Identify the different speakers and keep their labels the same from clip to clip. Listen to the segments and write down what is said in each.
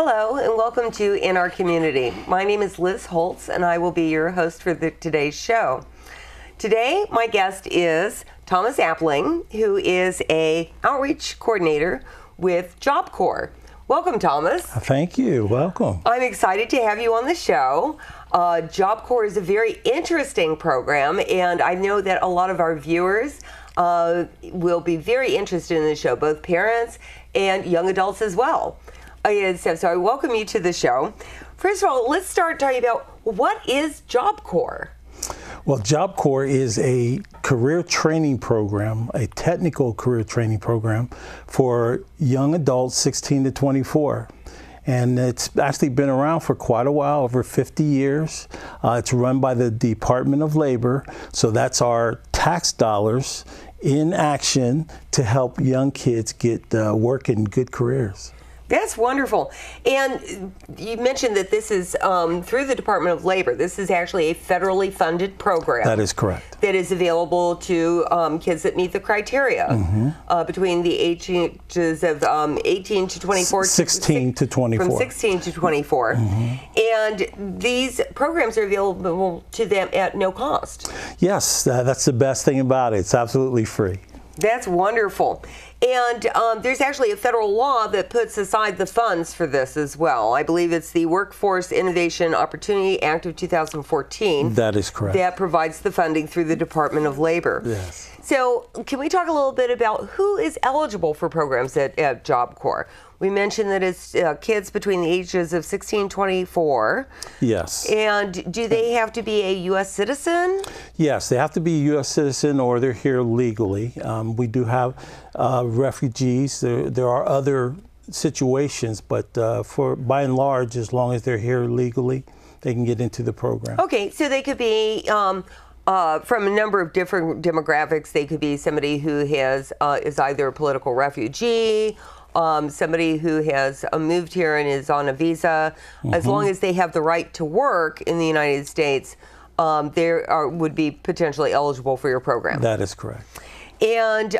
Speaker 1: Hello and welcome to In Our Community. My name is Liz Holtz and I will be your host for today's show. Today my guest is Thomas Appling, who is an outreach coordinator with Job Corps. Welcome, Thomas.
Speaker 2: Thank you. Welcome.
Speaker 1: I'm excited to have you on the show. Job Corps is a very interesting program, and I know that a lot of our viewers will be very interested in the show, both parents and young adults as well. So I welcome you to the show. First of all, let's start talking about what is Job Corps?
Speaker 2: Well, Job Corps is a career training program, a technical career training program for young adults 16 to 24. And it's actually been around for quite a while, over 50 years. It's run by the Department of Labor, so that's our tax dollars in action to help young kids get work in good careers.
Speaker 1: That's wonderful. And you mentioned that this is through the Department of Labor. This is actually a federally funded program.
Speaker 2: That is correct.
Speaker 1: That is available to kids that meet the criteria between the ages of 18 to 24.
Speaker 2: 16 to 24.
Speaker 1: From 16 to 24. And these programs are available to them at no cost.
Speaker 2: Yes, that's the best thing about it. It's absolutely free.
Speaker 1: That's wonderful. And there's actually a federal law that puts aside the funds for this as well. I believe it's the Workforce Innovation Opportunity Act of 2014.
Speaker 2: That is correct.
Speaker 1: That provides the funding through the Department of Labor.
Speaker 2: Yes.
Speaker 1: So can we talk a little bit about who is eligible for programs at Job Corps? We mentioned that it's kids between the ages of 16 and 24.
Speaker 2: Yes.
Speaker 1: And do they have to be a U.S. citizen?
Speaker 2: Yes, they have to be a U.S. citizen or they're here legally. We do have refugees. There are other situations, but by and large, as long as they're here legally, they can get into the program.
Speaker 1: Okay, so they could be from a number of different demographics. They could be somebody who is either a political refugee, somebody who has moved here and is on a visa. As long as they have the right to work in the United States, would be potentially eligible for your program.
Speaker 2: That is correct.
Speaker 1: And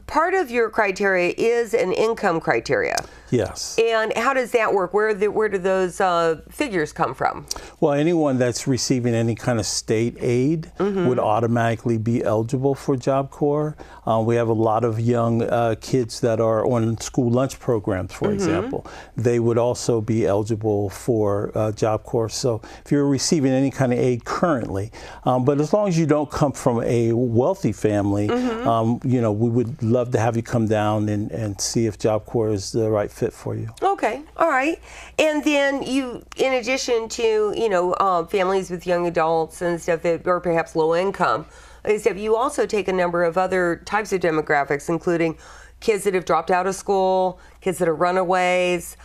Speaker 1: part of your criteria is an income criteria.
Speaker 2: Yes.
Speaker 1: And how does that work? Where do those figures come from?
Speaker 2: Well, anyone that's receiving any kind of state aid would automatically be eligible for Job Corps. We have a lot of young kids that are on school lunch programs, for example. They would also be eligible for Job Corps. So if you're receiving any kind of aid currently, but as long as you don't come from a wealthy family, we would love to have you come down and see if Job Corps is the right fit for you.
Speaker 1: Okay, all right. And then you, in addition to, families with young adults and stuff that are perhaps low income, you also take a number of other types of demographics, including kids that have dropped out of school, kids that are runaways,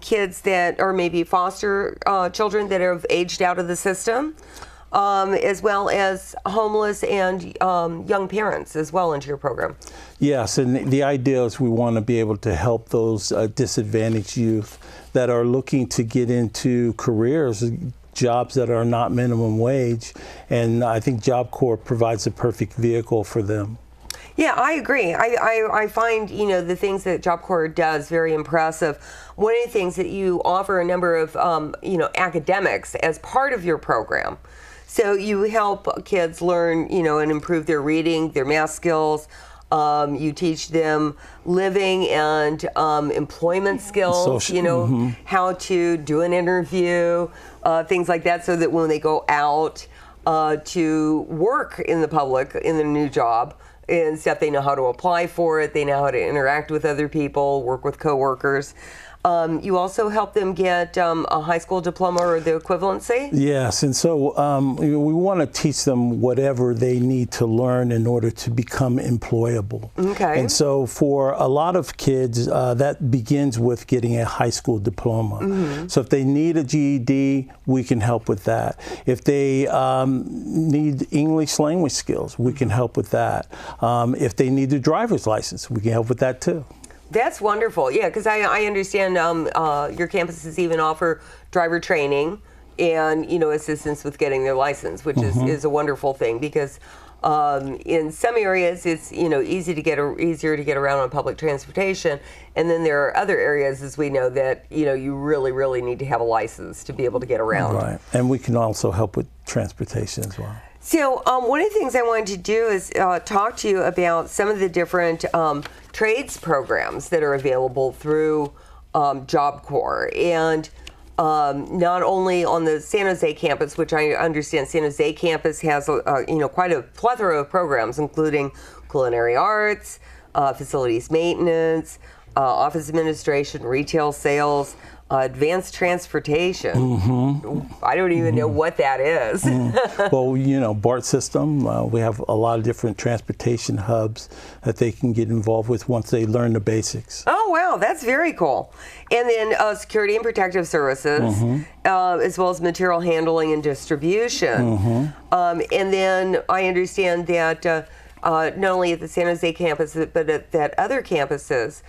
Speaker 1: kids that are maybe foster children that have aged out of the system. As well as homeless and young parents as well into your program. Yes,
Speaker 2: and the idea is we want to be able to help those disadvantaged youth that are looking to get into careers, jobs that are not minimum wage, and I think Job Corps provides the perfect vehicle for them.
Speaker 1: Yeah, I agree. I find, the things that Job Corps does very impressive. One of the things that you offer a number of, academics as part of your program. So you help kids learn, and improve their reading, their math skills. You teach them living and employment skills, how to do an interview, things like that, so that when they go out to work in the public, in their new job and stuff, they know how to apply for it, they know how to interact with other people, work with coworkers. You also help them get a high school diploma or the equivalency?
Speaker 2: Yes, and so we want to teach them whatever they need to learn in order to become employable.
Speaker 1: Okay.
Speaker 2: And so for a lot of kids, that begins with getting a high school diploma. So if they need a GED, we can help with that. If they need English language skills, we can help with that. If they need a driver's license, we can help with that too.
Speaker 1: That's wonderful. Yeah, because I understand your campuses even offer driver training and, assistance with getting their license, which is a wonderful thing because In some areas, it's easier to get around on public transportation, and then there are other areas, as we know, that you really, really need to have a license to be able to get around.
Speaker 2: Right, and we can also help with transportation as well.
Speaker 1: So one of the things I wanted to do is talk to you about some of the different trades programs that are available through Job Corps, and not only on the San Jose campus, which I understand San Jose campus has quite a plethora of programs, including culinary arts, facilities maintenance, office administration, retail sales, advanced transportation.
Speaker 2: Mm-hmm.
Speaker 1: I don't even know what that is.
Speaker 2: Well, BART system, we have a lot of different transportation hubs that they can get involved with once they learn the basics.
Speaker 1: Oh, wow, that's very cool. And then security and protective services, as well as material handling and distribution. And then I understand that not only at the San Jose campus, but at other campuses,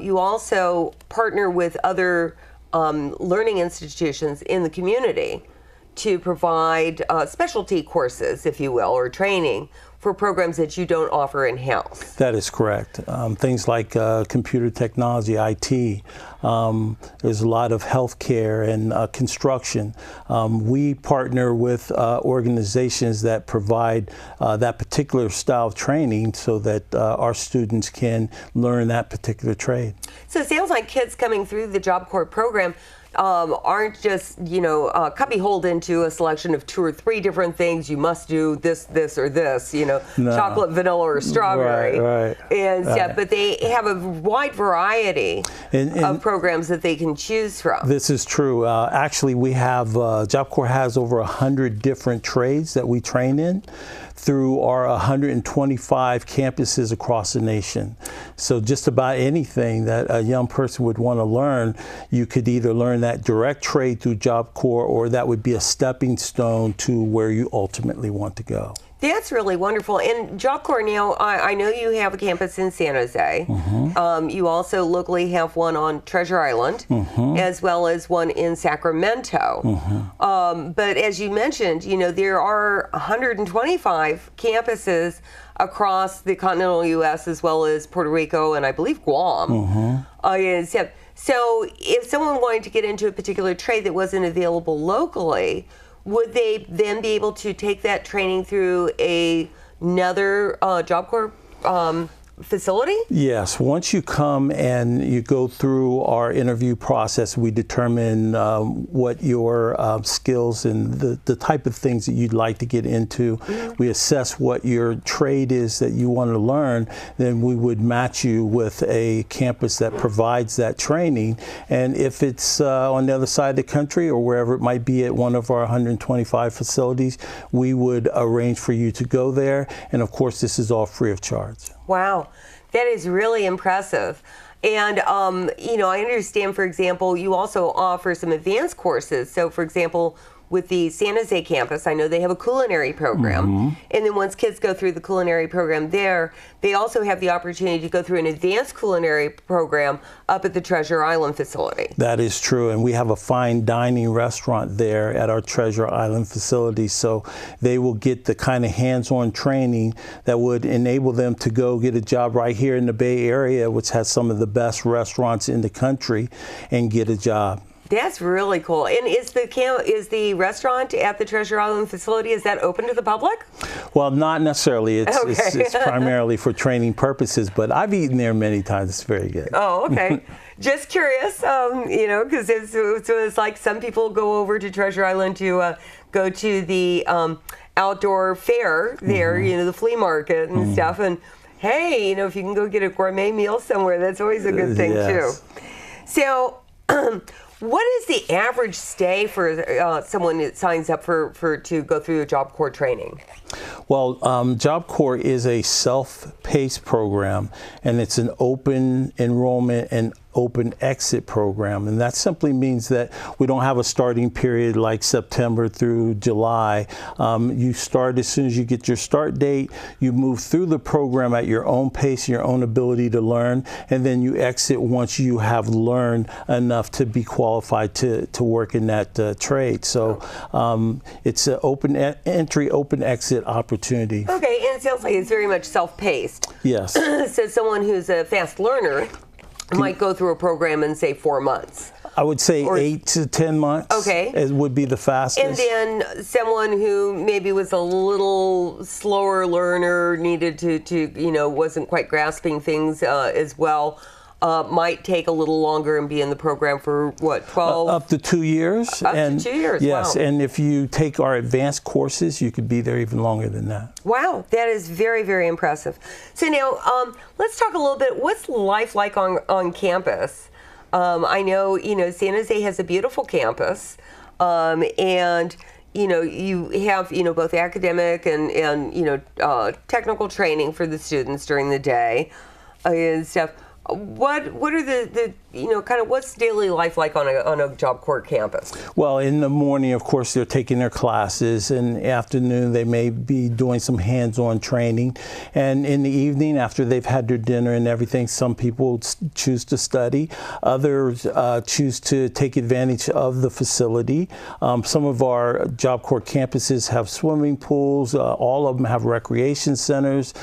Speaker 1: you also partner with other learning institutions in the community to provide specialty courses, if you will, or training for programs that you don't offer in-house.
Speaker 2: That is correct. Things like computer technology, IT. There's a lot of healthcare and construction. We partner with organizations that provide that particular style of training so that our students can learn that particular trade.
Speaker 1: So it sounds like kids coming through the Job Corps program aren't just, cubbyholed into a selection of 2 or 3 different things. You must do this, this, or this,
Speaker 2: No.
Speaker 1: chocolate, vanilla, or strawberry.
Speaker 2: Right.
Speaker 1: And stuff, but they have a wide variety of programs that they can choose from.
Speaker 2: This is true. Actually, we have, Job Corps has over 100 different trades that we train in through our 125 campuses across the nation. So just about anything that a young person would want to learn, you could either learn that direct trade through Job Corps, or that would be a stepping stone to where you ultimately want to go.
Speaker 1: That's really wonderful. And Job Corps now, I know you have a campus in San Jose. You also locally have one on Treasure Island, as well as one in Sacramento. But as you mentioned, there are 125 campuses across the continental U.S. as well as Puerto Rico and I believe Guam. So if someone wanted to get into a particular trade that wasn't available locally, would they then be able to take that training through another Job Corps facility? Yes.
Speaker 2: Once you come and you go through our interview process, we determine what your skills and the type of things that you'd like to get into. We assess what your trade is that you want to learn. Then we would match you with a campus that provides that training. And if it's on the other side of the country or wherever it might be at one of our 125 facilities, we would arrange for you to go there. And of course, this is all free of charge.
Speaker 1: Wow, that is really impressive. And, I understand, for example, you also offer some advanced courses. So, for example, with the San Jose campus, I know they have a culinary program. And then once kids go through the culinary program there, they also have the opportunity to go through an advanced culinary program up at the Treasure Island facility.
Speaker 2: That is true. And we have a fine dining restaurant there at our Treasure Island facility. So they will get the kind of hands-on training that would enable them to go get a job right here in the Bay Area, which has some of the best restaurants in the country, and get a job.
Speaker 1: That's really cool. And is the restaurant at the Treasure Island facility, is that open to the public?
Speaker 2: Well, not necessarily. It's primarily for training purposes, but I've eaten there many times. It's very good.
Speaker 1: Oh, okay. Just curious, because it's like some people go over to Treasure Island to go to the outdoor fair there, the flea market and stuff. And hey, if you can go get a gourmet meal somewhere, that's always a good thing too. So, what is the average stay for someone that signs up to go through the Job Corps training?
Speaker 2: Well, Job Corps is a self-paced program, and it's an open enrollment and open exit program. And that simply means that we don't have a starting period like September through July. You start as soon as you get your start date, you move through the program at your own pace, your own ability to learn, and then you exit once you have learned enough to be qualified to work in that trade. So it's an open entry, open exit opportunity.
Speaker 1: Okay, Okay, and it sounds like it's very much self-paced.
Speaker 2: Yes.
Speaker 1: So someone who's a fast learner might go through a program in, say, 4 months.
Speaker 2: I would say 8 to 10 months.
Speaker 1: Okay.
Speaker 2: It would be the fastest.
Speaker 1: And then someone who maybe was a little slower learner, needed to wasn't quite grasping things as well, might take a little longer and be in the program for, what, 12?
Speaker 2: Up to 2 years.
Speaker 1: Up to 2 years,
Speaker 2: yes,
Speaker 1: wow.
Speaker 2: and if you take our advanced courses, you could be there even longer than that.
Speaker 1: Wow, that is very, very impressive. So now, let's talk a little bit, what's life like on campus? I know, San Jose has a beautiful campus, and you have, kind of academic and technical training for the students during the day and stuff. What are the kind of what's daily life like on a Job Corps campus?
Speaker 2: Well, in the morning, of course, they're taking their classes. In the afternoon, they may be doing some hands-on training. And in the evening, after they've had their dinner and everything, some people choose to study. Others choose to take advantage of the facility. Some of our Job Corps campuses have swimming pools. All of them have recreation centers,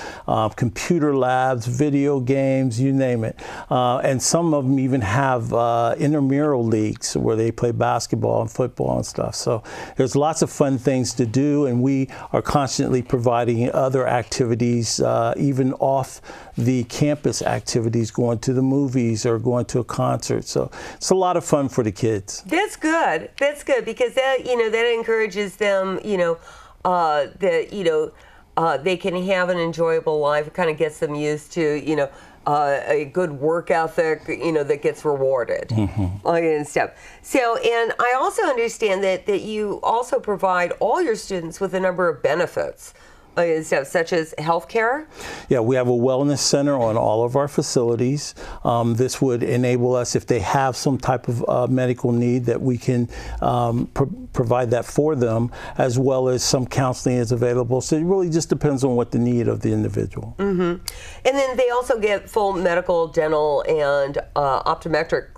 Speaker 2: computer labs, video games, you name it. And some of them even have intramural leagues where they play basketball and football and stuff. So there's lots of fun things to do, and we are constantly providing other activities, even off the campus activities, going to the movies or going to a concert. So it's a lot of fun for the kids.
Speaker 1: That's good. That's good, because that that encourages them, they can have an enjoyable life. It kind of gets them used to, a good work ethic, that gets rewarded and stuff. So, and I also understand that you also provide all your students with a number of benefits and stuff, such as health care.
Speaker 2: Yeah, we have a wellness center on all of our facilities. This would enable us, if they have some type of medical need, that we can provide that for them, as well as some counseling is available. So it really just depends on what the need of the individual.
Speaker 1: And then they also get full medical, dental, and optometric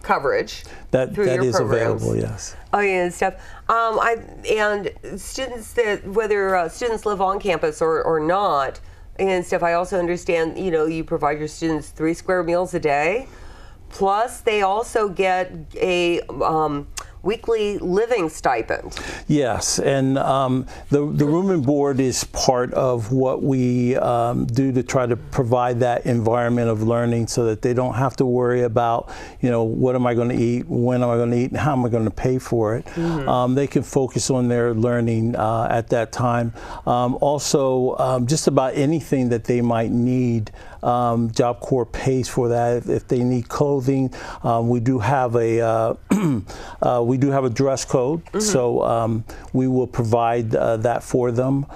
Speaker 1: coverage.
Speaker 2: That is
Speaker 1: programs.
Speaker 2: available, yes.
Speaker 1: Oh yeah, and stuff. And students whether students live on campus or not, and stuff. I also understand, you provide your students 3 square meals a day, plus they also get a weekly living stipend.
Speaker 2: Yes, and the room and board is part of what we do to try to provide that environment of learning, so that they don't have to worry about, what am I going to eat, when am I going to eat, and how am I going to pay for it. They can focus on their learning at that time. Also, just about anything that they might need, Job Corps pays for that. If they need clothing, we do have a dress code, so we will provide that for them.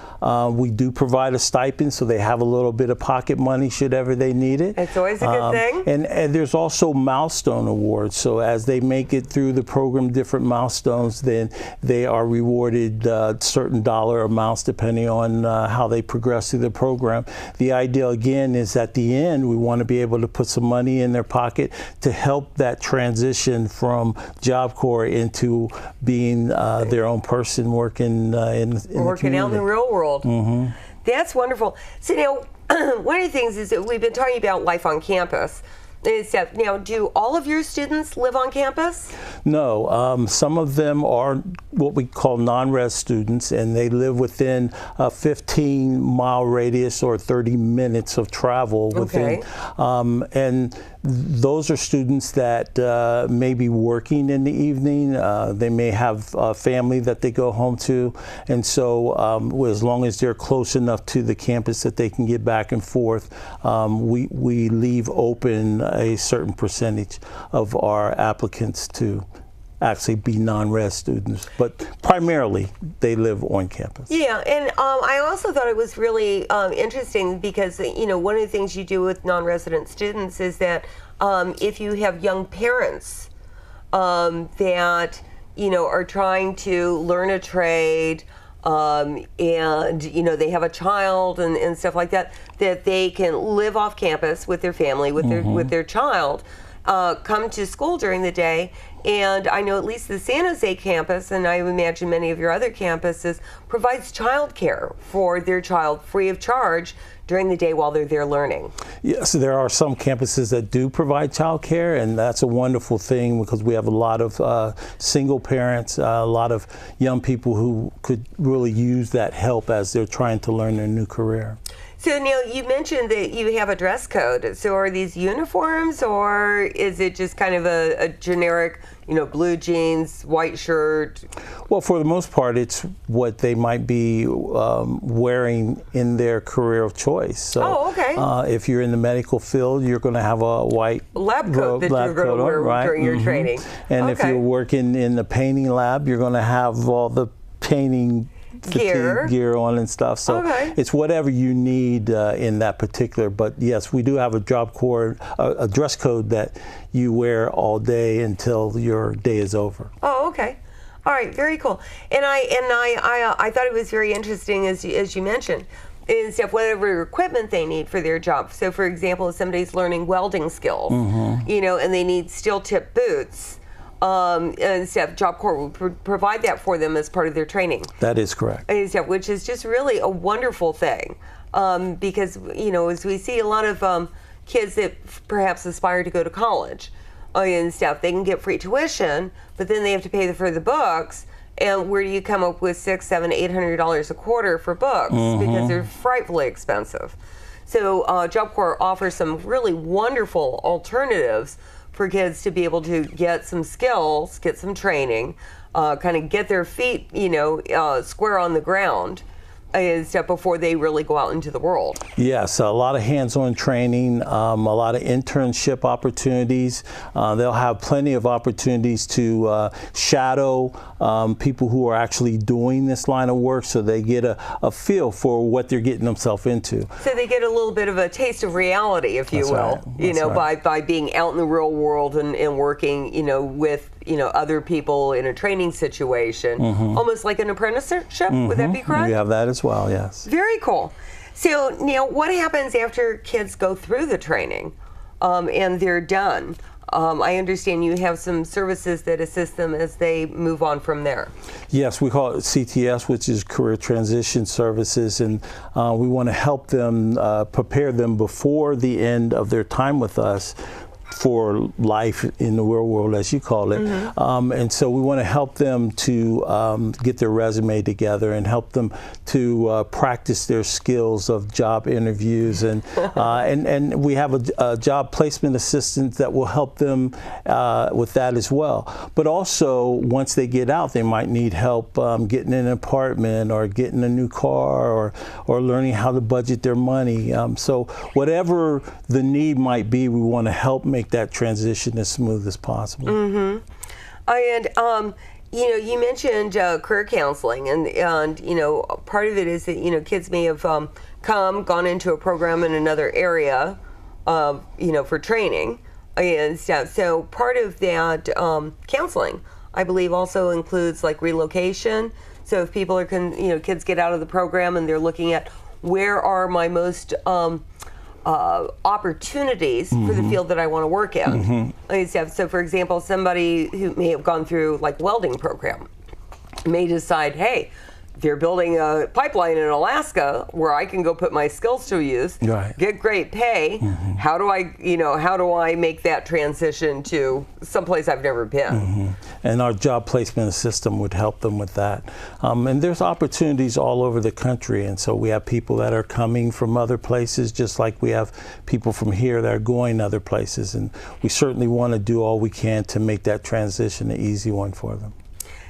Speaker 2: We do provide a stipend, so they have a little bit of pocket money should ever they need it.
Speaker 1: It's always a good thing.
Speaker 2: And there's also milestone awards. So as they make it through the program, different milestones, then they are rewarded certain dollar amounts depending on how they progress through the program. The idea, again, is at the end, we want to be able to put some money in their pocket to help that transition from Job Corps into being their own person working in the community.
Speaker 1: Out in the real world. That's wonderful. So now, one of the things is that we've been talking about life on campus. Now, do all of your students live on campus?
Speaker 2: No, some of them are what we call non-res students, and they live within a 15-mile radius or 30 minutes of travel within. And those are students that may be working in the evening. They may have a family that they go home to, and so as long as they're close enough to the campus that they can get back and forth, we leave open a certain percentage of our applicants to actually be non-res students, but primarily they live on campus.
Speaker 1: Yeah, and I also thought it was really interesting because, one of the things you do with non-resident students is that if you have young parents that, are trying to learn a trade, and they have a child and stuff like that, that they can live off campus with their family, with their child, come to school during the day, And I know at least the San Jose campus, and I imagine many of your other campuses, provides childcare for their child free of charge during the day while they're there learning.
Speaker 2: Yes, there are some campuses that do provide childcare, and that's a wonderful thing because we have a lot of single parents, a lot of young people who could really use that help as they're trying to learn their new career.
Speaker 1: So Neil, you mentioned that you have a dress code. So are these uniforms, or is it just kind of a generic, blue jeans, white shirt?
Speaker 2: Well, for the most part, it's what they might be wearing in their career of choice. So, if you're in the medical field, you're going to have a white
Speaker 1: lab coat that you're going to wear during your training.
Speaker 2: And if you're working in the painting lab, you're going to have all the painting gear on and stuff. So it's whatever you need in that particular. But yes, we do have a job corps, a dress code that you wear all day until your day is over.
Speaker 1: Oh, okay. All right, very cool. And I thought it was very interesting, as you mentioned, is that whatever equipment they need for their job. So, for example, if somebody's learning welding skills, and they need steel-tip boots, and stuff, Job Corps will provide that for them as part of their training.
Speaker 2: That is correct.
Speaker 1: Which is just really a wonderful thing, because as we see a lot of kids that perhaps aspire to go to college and stuff, they can get free tuition, but then they have to pay for the books. And where do you come up with $600, $700, $800 a quarter for books because they're frightfully expensive? So Job Corps offers some really wonderful alternatives for kids to be able to get some skills, get some training, kind of get their feet, square on the ground and stuff before they really go out into the world.
Speaker 2: Yes, a lot of hands-on training, a lot of internship opportunities. They'll have plenty of opportunities to shadow people who are actually doing this line of work, so they get a feel for what they're getting themselves into.
Speaker 1: So they get a little bit of a tast of reality, if you will, by being out in the real world and working, with other people in a training situation, almost like an apprenticeship. Would that be correct?
Speaker 2: We have that as well, yes.
Speaker 1: Very cool. So Neil, what happens after kids go through the training and they're done? I understand you have some services that assist them as they move on from there.
Speaker 2: Yes, we call it CTS, which is Career Transition Services, and we want to help them, prepare them before the end of their time with us for life in the real world, as you call it. And so we want to help them to get their resume together and help them to practice their skills of job interviews. And we have a job placement assistant that will help them with that as well. But also, once they get out, they might need help getting an apartment or getting a new car or learning how to budget their money. So whatever the need might be, we want to help make that transition as smooth as possible.
Speaker 1: And you mentioned career counseling, and part of it is that kids may have gone into a program in another area, for training and stuff. So part of that counseling, I believe, also includes like relocation. So if people are kids get out of the program and they're looking at where are my most opportunities for the field that I want to work in. So for example, somebody who may have gone through like welding program may decide, hey, they're building a pipeline in Alaska where I can go put my skills to use, get great pay. How do I make that transition to someplace I've never been?
Speaker 2: And our job placement system would help them with that. And there's opportunities all over the country, and so we have people that are coming from other places, just like we have people from here that are going other places, and we certainly want to do all we can to make that transition an easy one for them.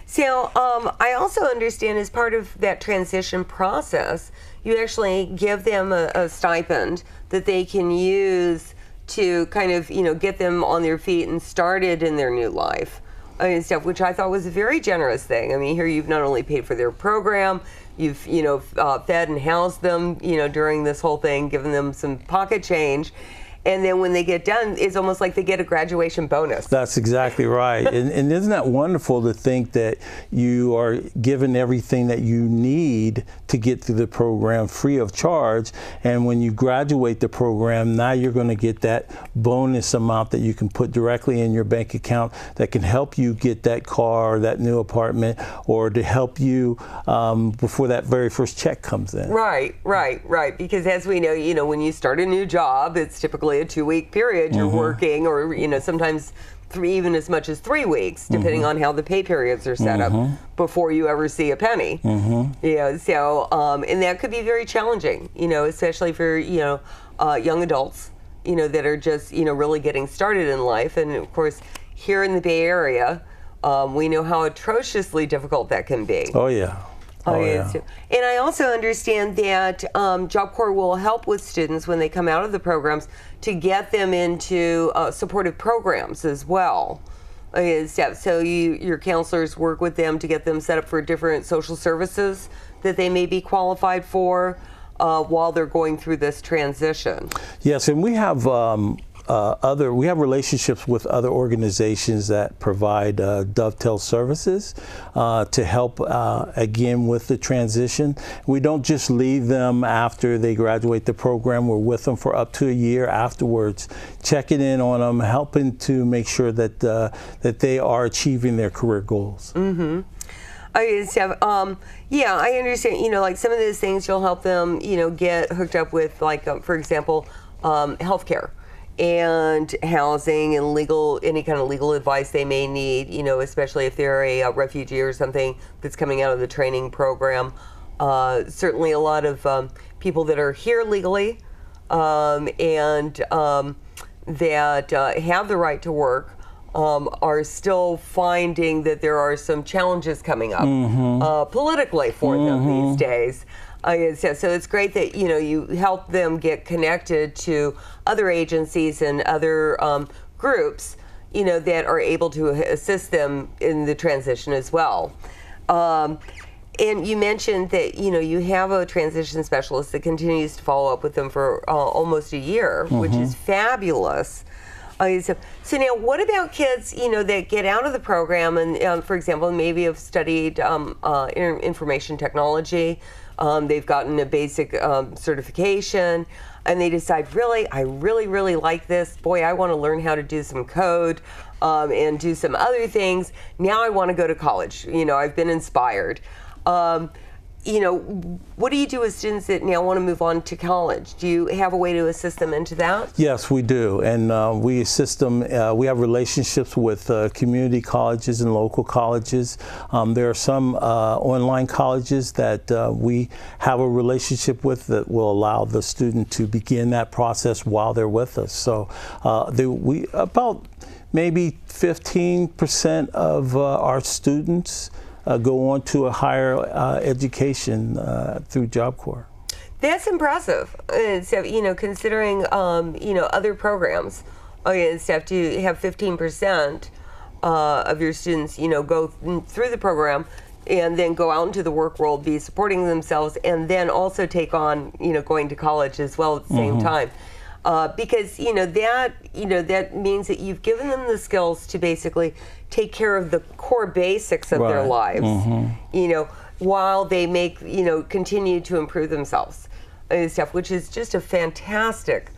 Speaker 1: So I also understand as part of that transition process, you actually give them a stipend that they can use to kind of, get them on their feet and started in their new life and stuff, which I thought was a very generous thing. I mean, here you've not only paid for their program, you've, fed and housed them, during this whole thing, given them some pocket change. And then when they get done, it's almost like they get a graduation bonus.
Speaker 2: That's exactly right. And isn't that wonderful to think that you are given everything that you need to get through the program free of charge, and when you graduate the program, now you're going to get that bonus amount that you can put directly in your bank account that can help you get that car or that new apartment, or to help you before that very first check comes in.
Speaker 1: Right. Because as we know, when you start a new job, it's typically a 2-week period you're working, or sometimes even as much as 3 weeks, depending on how the pay periods are set up, before you ever see a penny. So and that could be very challenging, especially for young adults, that are just really getting started in life. And of course, here in the Bay Area, we know how atrociously difficult that can be.
Speaker 2: Oh yeah.
Speaker 1: And I also understand that Job Corps will help with students when they come out of the programs to get them into supportive programs as well. So your counselors work with them to get them set up for different social services that they may be qualified for while they're going through this transition.
Speaker 2: Yes, and we have we have relationships with other organizations that provide dovetail services to help again with the transition. We don't just leave them after they graduate the program. We're with them for up to a year afterwards, checking in on them, helping to make sure that that they are achieving their career goals.
Speaker 1: Yeah, I understand. Like some of those things, you'll help them, get hooked up with, like, for example, healthcare and housing and any kind of legal advice they may need, especially if they're a refugee or something that's coming out of the training program. Certainly a lot of people that are here legally and that have the right to work are still finding that there are some challenges coming up politically for them these days. So it's great that you help them get connected to other agencies and other groups that are able to assist them in the transition as well. And you mentioned that you have a transition specialist that continues to follow up with them for almost a year, which is fabulous. So now, what about kids, that get out of the program and, for example, maybe have studied information technology, they've gotten a basic certification, and they decide, I really like this. Boy, I want to learn how to do some code and do some other things. Now I want to go to college. I've been inspired. What do you do with students that now want to move on to college? Do you have a way to assist them into that?
Speaker 2: Yes, we do. And we assist them. We have relationships with community colleges and local colleges. There are some online colleges that we have a relationship with that will allow the student to begin that process while they're with us. So about maybe 15% of our students go on to a higher education through Job Corps.
Speaker 1: That's impressive. So, considering, other programs and stuff, to have 15% of your students, go through the program and then go out into the work world, be supporting themselves, and then also take on, going to college as well at the same time. Because that means that you've given them the skills to basically take care of the core basics of their lives, while they make continue to improve themselves and stuff, which is just a fantastic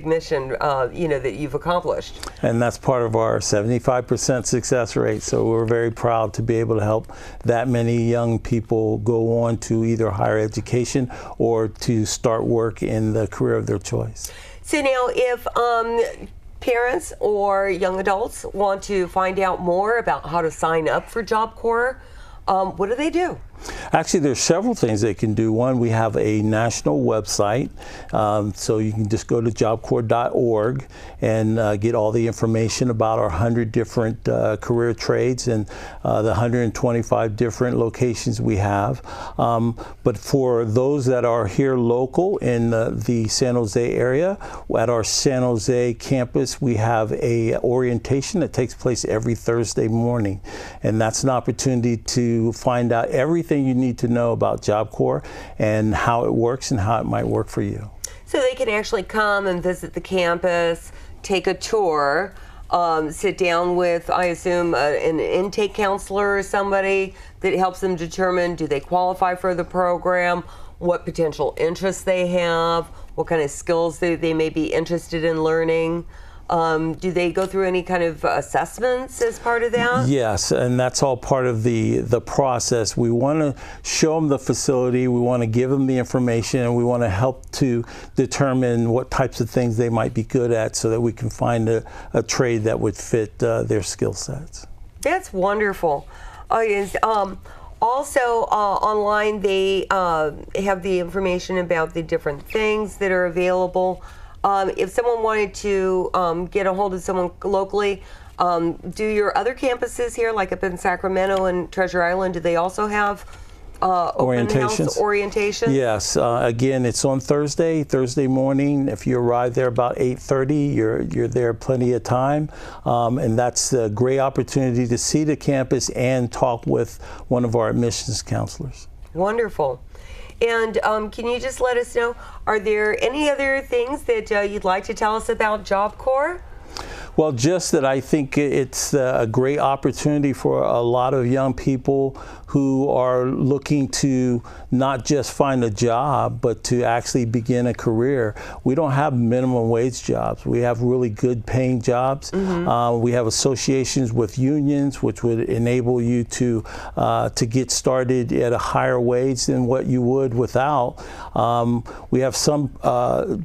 Speaker 1: mission that you've accomplished.
Speaker 2: And that's part of our 75% success rate. So we're very proud to be able to help that many young people go on to either higher education or to start work in the career of their choice.
Speaker 1: So now, if parents or young adults want to find out more about how to sign up for Job Corps, what do they do?
Speaker 2: Actually, there's several things they can do. One, we have a national website, so you can just go to jobcorps.org and get all the information about our 100 different career trades and the 125 different locations we have. But for those that are here local in the San Jose area, at our San Jose campus, we have a orientation that takes place every Thursday morning, and that's an opportunity to find out everything you need to know about Job Corps and how it works and how it might work for you.
Speaker 1: So they can actually come and visit the campus, take a tour, sit down with, I assume, an intake counselor or somebody that helps them determine, do they qualify for the program, what potential interests they have, what kind of skills they may be interested in learning. Do they go through any kind of assessments as part of that?
Speaker 2: Yes, and that's all part of the process. We want to show them the facility, we want to give them the information, and we want to help to determine what types of things they might be good at so that we can find a trade that would fit their skill sets.
Speaker 1: That's wonderful. Also, online they have the information about the different things that are available. If someone wanted to get a hold of someone locally, do your other campuses here, like up in Sacramento and Treasure Island, do they also have open house orientation?
Speaker 2: Yes. Again, it's on Thursday morning. If you arrive there about 8:30, you're there plenty of time, and that's a great opportunity to see the campus and talk with one of our admissions counselors.
Speaker 1: Wonderful. And can you just let us know, are there any other things that you'd like to tell us about Job Corps?
Speaker 2: Well, just that I think it's a great opportunity for a lot of young people who are looking to not just find a job, but to actually begin a career. We don't have minimum wage jobs. We have really good paying jobs. We have associations with unions, which would enable you to get started at a higher wage than what you would without. We have some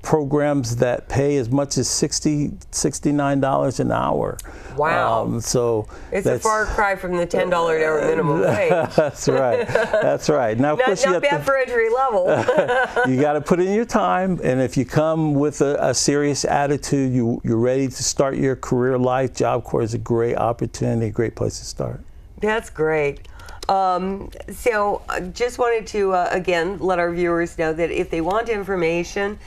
Speaker 2: programs that pay as much as $69 an hour.
Speaker 1: Wow.
Speaker 2: So
Speaker 1: it's a far cry from the $10 an hour minimum wage.
Speaker 2: That's right. That's right. Now, of course,
Speaker 1: not bad for entry level.
Speaker 2: You got to put in your time, and if you come with a serious attitude, you're ready to start your career life, Job Corps is a great opportunity, a great place to start.
Speaker 1: That's great. So just wanted to, again, let our viewers know that if they want information,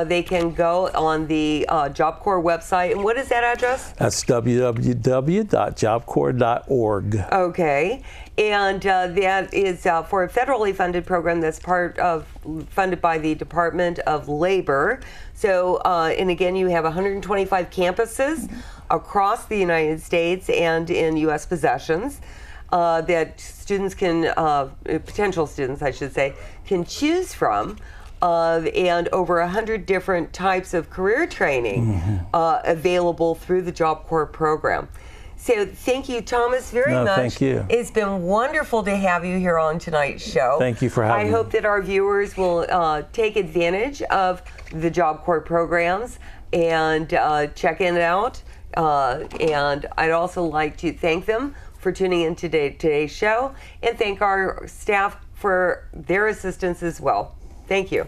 Speaker 1: they can go on the Job Corps website. And what is that address?
Speaker 2: That's www.jobcorps.org.
Speaker 1: Okay. And that is for a federally funded program that's funded by the Department of Labor. So, and again, you have 125 campuses across the United States and in U.S. possessions that students can, potential students, I should say, can choose from. And over 100 different types of career training available through the Job Corps program. So thank you, Thomas, very much.
Speaker 2: Thank you.
Speaker 1: It's been wonderful to have you here on tonight's show.
Speaker 2: Thank you for having me.
Speaker 1: I hope that our viewers will take advantage of the Job Corps programs and check it out. And I'd also like to thank them for tuning in to today's show and thank our staff for their assistance as well. Thank you.